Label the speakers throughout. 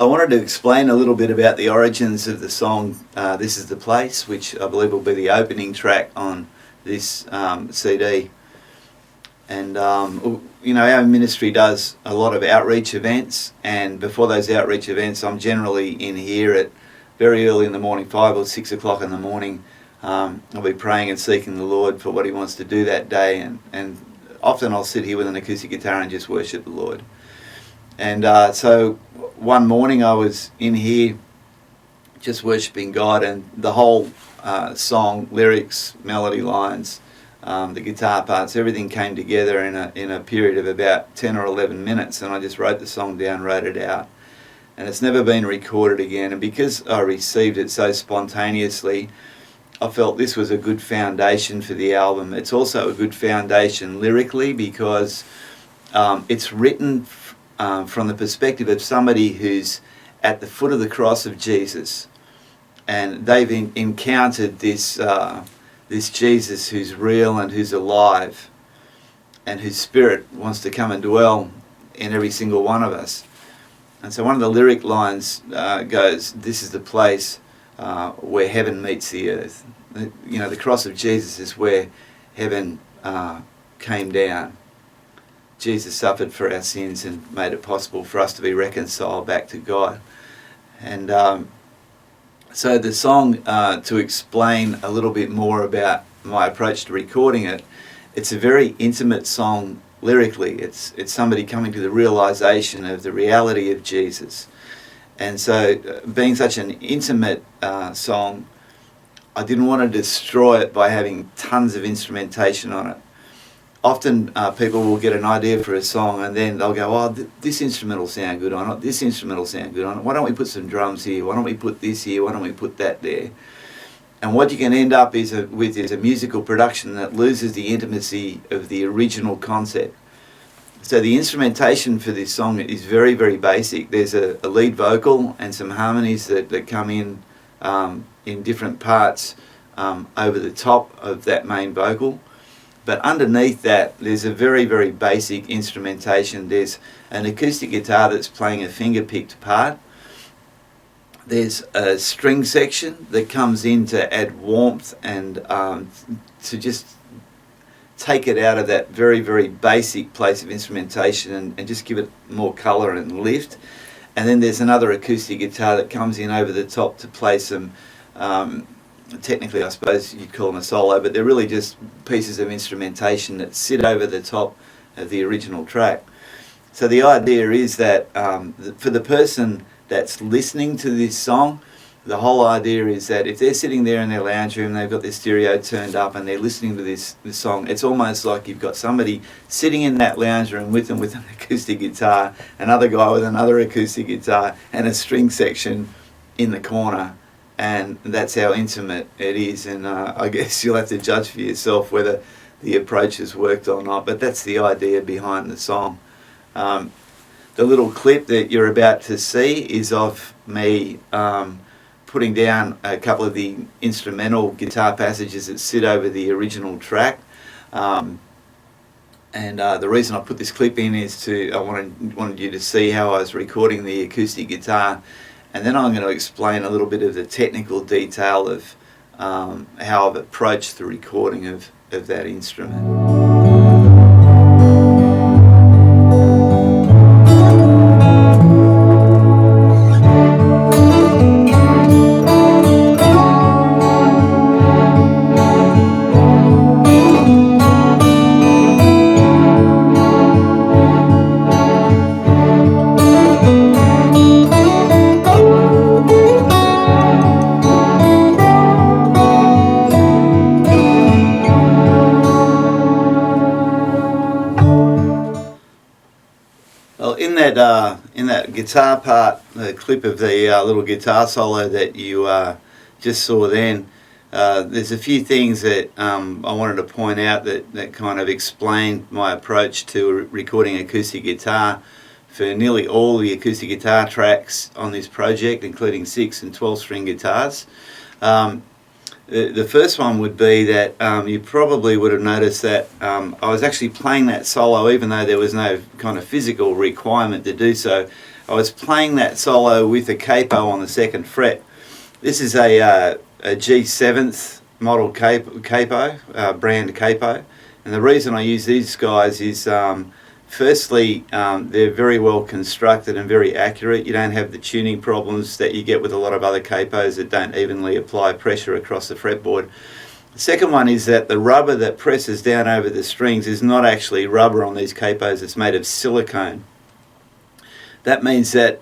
Speaker 1: I wanted to explain a little bit about the origins of the song This Is the Place, which I believe will be the opening track on this CD. And our ministry does a lot of outreach events, and before those outreach events I'm generally in here at very early in the morning, 5 or 6 o'clock in the morning. I'll be praying and seeking the Lord for what He wants to do that day, and often I'll sit here with an acoustic guitar and just worship the Lord. And so one morning I was in here just worshipping God, and the whole song, lyrics, melody lines, the guitar parts, everything came together in a period of about 10 or 11 minutes, and I just wrote the song down, wrote it out. And it's never been recorded again, and because I received it so spontaneously, I felt this was a good foundation for the album. It's also a good foundation lyrically because it's written from the perspective of somebody who's at the foot of the cross of Jesus, and they've encountered this Jesus who's real and who's alive, and whose spirit wants to come and dwell in every single one of us. And so one of the lyric lines goes, "This is the place where heaven meets the earth." The cross of Jesus is where heaven came down. Jesus suffered for our sins and made it possible for us to be reconciled back to God. And so the song, to explain a little bit more about my approach to recording it, it's a very intimate song lyrically. It's somebody coming to the realization of the reality of Jesus. And so being such an intimate song, I didn't want to destroy it by having tons of instrumentation on it. Often people will get an idea for a song and then they'll go, "Oh, this instrument will sound good on it, this instrument will sound good on it. Why don't we put some drums here? Why don't we put this here? Why don't we put that there?" And what you can end up with is a musical production that loses the intimacy of the original concept. So the instrumentation for this song is very, very basic. There's a lead vocal and some harmonies that come in different parts over the top of that main vocal. But underneath that, there's a very, very basic instrumentation. There's an acoustic guitar that's playing a finger-picked part. There's a string section that comes in to add warmth and to just take it out of that very, very basic place of instrumentation and just give it more colour and lift. And then there's another acoustic guitar that comes in over the top to play some technically I suppose you'd call them a solo, but they're really just pieces of instrumentation that sit over the top of the original track. So the idea is that for the person that's listening to this song, the whole idea is that if they're sitting there in their lounge room, they've got their stereo turned up and they're listening to this song, it's almost like you've got somebody sitting in that lounge room with them with an acoustic guitar, another guy with another acoustic guitar, and a string section in the corner. And that's how intimate it is, and I guess you'll have to judge for yourself whether the approach has worked or not, but that's the idea behind the song. The little clip that you're about to see is of me putting down a couple of the instrumental guitar passages that sit over the original track. And the reason I put this clip in is I wanted you to see how I was recording the acoustic guitar. And then I'm going to explain a little bit of the technical detail of how I've approached the recording of that instrument. In that guitar part, the clip of the little guitar solo that you just saw then, there's a few things that I wanted to point out that kind of explain my approach to recording acoustic guitar for nearly all the acoustic guitar tracks on this project, including 6 and 12 string guitars. The first one would be that you probably would have noticed that I was actually playing that solo even though there was no kind of physical requirement to do so. I was playing that solo with a capo on the 2nd fret. This is a G7th model capo, brand capo, and the reason I use these guys is firstly, they're very well constructed and very accurate. You don't have the tuning problems that you get with a lot of other capos that don't evenly apply pressure across the fretboard. The second one is that the rubber that presses down over the strings is not actually rubber on these capos, it's made of silicone. That means that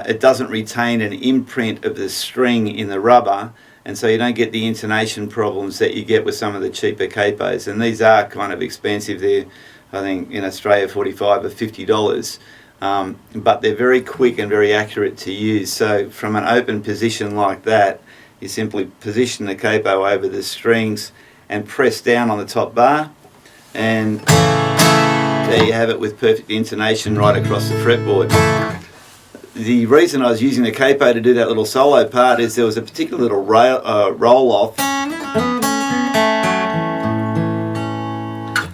Speaker 1: it doesn't retain an imprint of the string in the rubber, and so you don't get the intonation problems that you get with some of the cheaper capos. And these are kind of expensive. They're, I think, in Australia $45 or $50, but they're very quick and very accurate to use. So from an open position like that, you simply position the capo over the strings and press down on the top bar, and there you have it with perfect intonation right across the fretboard. The reason I was using the capo to do that little solo part is there was a particular little roll off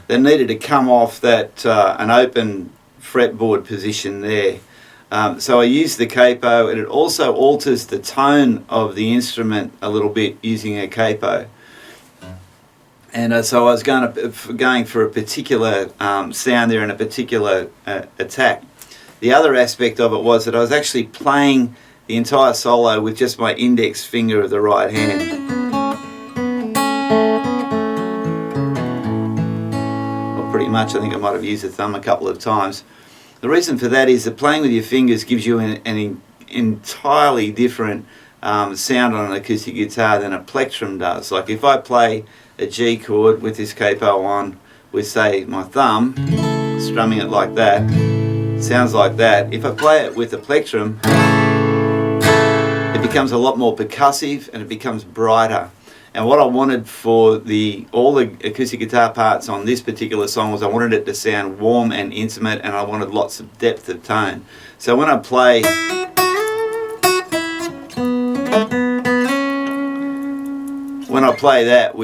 Speaker 1: that needed to come off that an open fretboard position there. So I used the capo, and it also alters the tone of the instrument a little bit using a capo. And so I was going for a particular sound there and a particular attack. The other aspect of it was that I was actually playing the entire solo with just my index finger of the right hand. Well, pretty much, I think I might have used the thumb a couple of times. The reason for that is that playing with your fingers gives you an entirely different sound on an acoustic guitar than a plectrum does. Like if I play a G chord with this capo on with, say, my thumb, strumming it like that, it sounds like that. If I play it with a plectrum, it becomes a lot more percussive and it becomes brighter. And what I wanted for all the acoustic guitar parts on this particular song was I wanted it to sound warm and intimate, and I wanted lots of depth of tone. So when I play that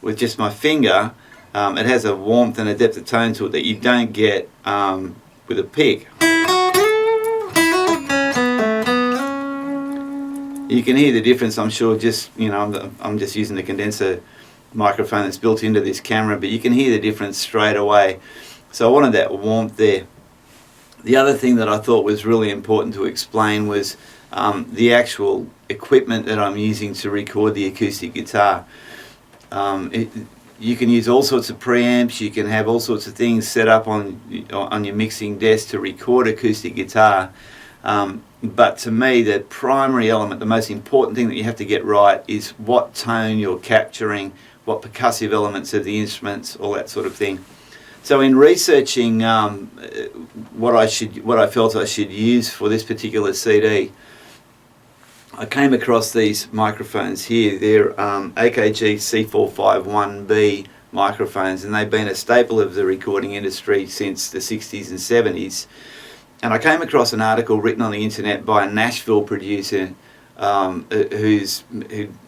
Speaker 1: with just my finger, it has a warmth and a depth of tone to it that you don't get with a pick. You can hear the difference, I'm sure, just, you know, I'm just using the condenser microphone that's built into this camera, but you can hear the difference straight away. So I wanted that warmth there. The other thing that I thought was really important to explain was the actual equipment that I'm using to record the acoustic guitar. You can use all sorts of preamps, you can have all sorts of things set up on your mixing desk to record acoustic guitar. But to me, the primary element, the most important thing that you have to get right is what tone you're capturing, what percussive elements of the instruments, all that sort of thing. So in researching what I felt I should use for this particular CD, I came across these microphones here. They're AKG C451B microphones, and they've been a staple of the recording industry since the 60s and 70s. And I came across an article written on the internet by a Nashville producer who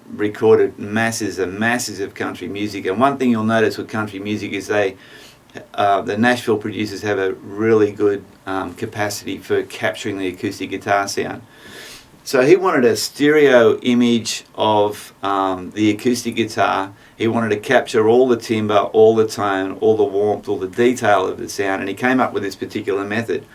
Speaker 1: recorded masses and masses of country music. And one thing you'll notice with country music is the Nashville producers have a really good capacity for capturing the acoustic guitar sound. So he wanted a stereo image of the acoustic guitar. He wanted to capture all the timbre, all the tone, all the warmth, all the detail of the sound, and he came up with this particular method.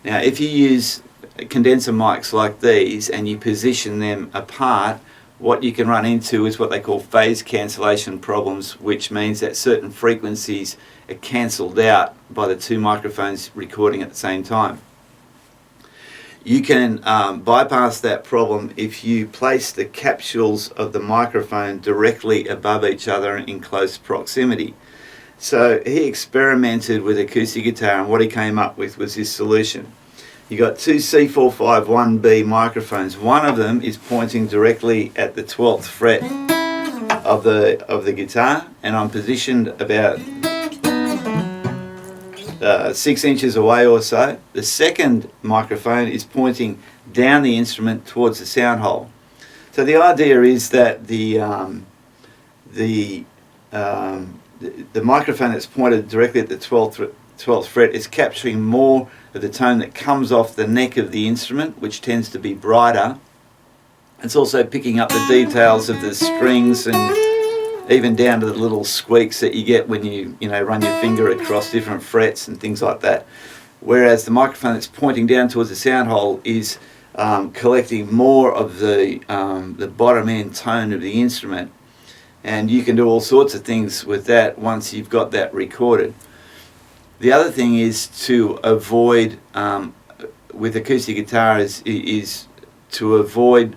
Speaker 1: Now, if you use condenser mics like these and you position them apart, what you can run into is what they call phase cancellation problems, which means that certain frequencies are cancelled out by the two microphones recording at the same time. You can bypass that problem if you place the capsules of the microphone directly above each other in close proximity. So he experimented with acoustic guitar, and what he came up with was his solution. You got two C451B microphones. One of them is pointing directly at the 12th fret of the guitar, and I'm positioned about 6 inches away or so. The second microphone is pointing down the instrument towards the sound hole. So the idea is that the microphone that's pointed directly at the 12th 12th fret, it's capturing more of the tone that comes off the neck of the instrument, which tends to be brighter. It's also picking up the details of the strings and even down to the little squeaks that you get when you run your finger across different frets and things like that. Whereas the microphone that's pointing down towards the sound hole is collecting more of the bottom end tone of the instrument. And you can do all sorts of things with that once you've got that recorded. The other thing is to avoid, with acoustic guitar, is to avoid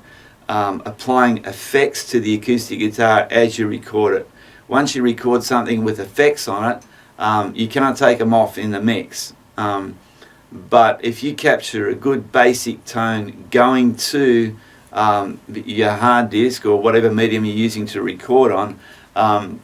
Speaker 1: applying effects to the acoustic guitar as you record it. Once you record something with effects on it, you can't take them off in the mix. But if you capture a good basic tone going to your hard disk or whatever medium you're using to record on,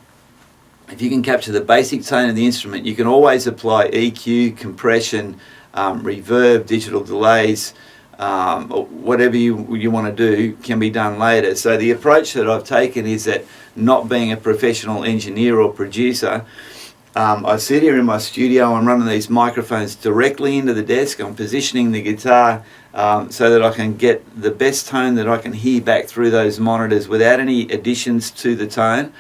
Speaker 1: if you can capture the basic tone of the instrument, you can always apply EQ, compression, reverb, digital delays, or whatever you want to do can be done later. So the approach that I've taken is that, not being a professional engineer or producer, I sit here in my studio, I'm running these microphones directly into the desk, I'm positioning the guitar so that I can get the best tone that I can hear back through those monitors without any additions to the tone,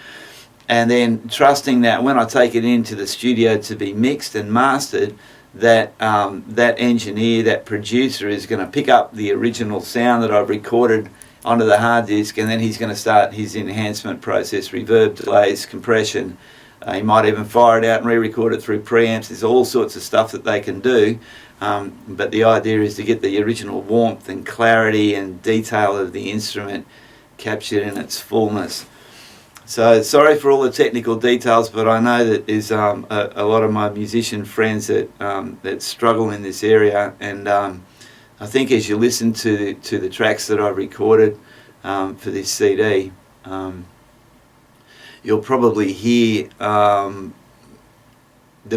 Speaker 1: and then trusting that when I take it into the studio to be mixed and mastered, that that engineer, that producer, is going to pick up the original sound that I've recorded onto the hard disk, and then he's going to start his enhancement process, reverb, delays, compression. He might even fire it out and re-record it through preamps. There's all sorts of stuff that they can do, but the idea is to get the original warmth and clarity and detail of the instrument captured in its fullness. So sorry for all the technical details, but I know that there's a lot of my musician friends that struggle in this area, and I think as you listen to the tracks that I recorded for this CD, you'll probably hear the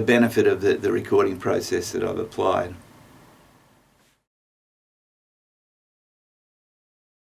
Speaker 1: benefit of the recording process that I've applied.